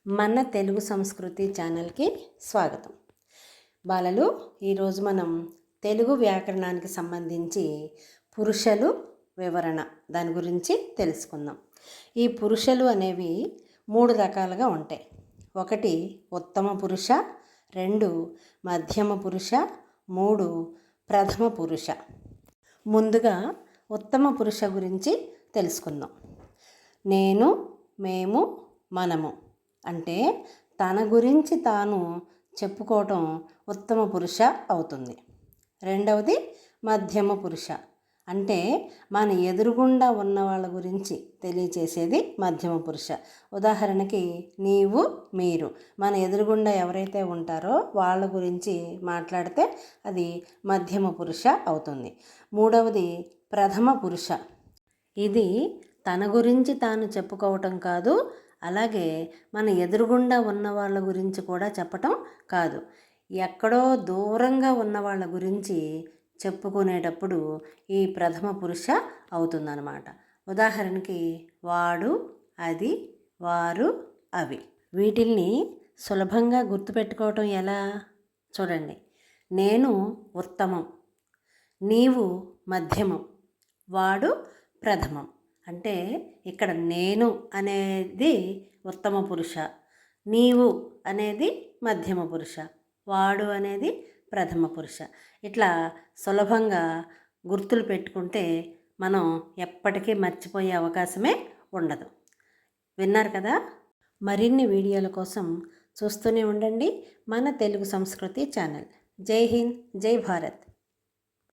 మన తెలుగు సంస్కృతి ఛానల్కి స్వాగతం. బాలలు, ఈరోజు మనం తెలుగు వ్యాకరణానికి సంబంధించి పురుషలు వివరణ దాని గురించి తెలుసుకుందాం. ఈ పురుషలు అనేవి 3 రకాలుగా ఉంటాయి. 1 ఉత్తమ పురుష, 2 మధ్యమ పురుష, 3 ప్రథమ పురుష. ముందుగా ఉత్తమ పురుష గురించి తెలుసుకుందాం. నేను, మేము, మనము అంటే తన గురించి తాను చెప్పుకోవటం ఉత్తమ పురుష అవుతుంది. రెండవది మధ్యమ పురుష అంటే మన ఎదురుగుండా ఉన్న వాళ్ళ గురించి తెలియచేసేది మధ్యమ పురుష. ఉదాహరణకి నీవు, మీరు, మన ఎదురుగుండా ఎవరైతే ఉంటారో వాళ్ళ గురించి మాట్లాడితే అది మధ్యమ పురుష అవుతుంది. మూడవది ప్రథమ పురుష. ఇది తన గురించి తాను చెప్పుకోవటం కాదు, అలాగే మన ఎదురుగుండా ఉన్న వాళ్ళ గురించి కూడా చెప్పటం కాదు, ఎక్కడో దూరంగా ఉన్న వాళ్ళ గురించి చెప్పుకునేటప్పుడు ఈ ప్రథమ పురుష అవుతుందన్నమాట. ఉదాహరణకి వాడు, అది, వారు, అవి. వీటిల్ని సులభంగా గుర్తుపెట్టుకోవటం ఎలా చూడండి. నేను ఉత్తమం, నీవు మధ్యమం, వాడు ప్రథమం. అంటే ఇక్కడ నేను అనేది ఉత్తమ పురుష, నీవు అనేది మధ్యమ పురుష, వాడు అనేది ప్రథమ పురుష. ఇట్లా సులభంగా గుర్తులు పెట్టుకుంటే మనం ఎప్పటికీ మర్చిపోయే అవకాశమే ఉండదు. విన్నారు కదా? మరిన్ని వీడియోల కోసం చూస్తూనే ఉండండి మన తెలుగు సంస్కృతి ఛానల్. జై హింద్, జై భారత్.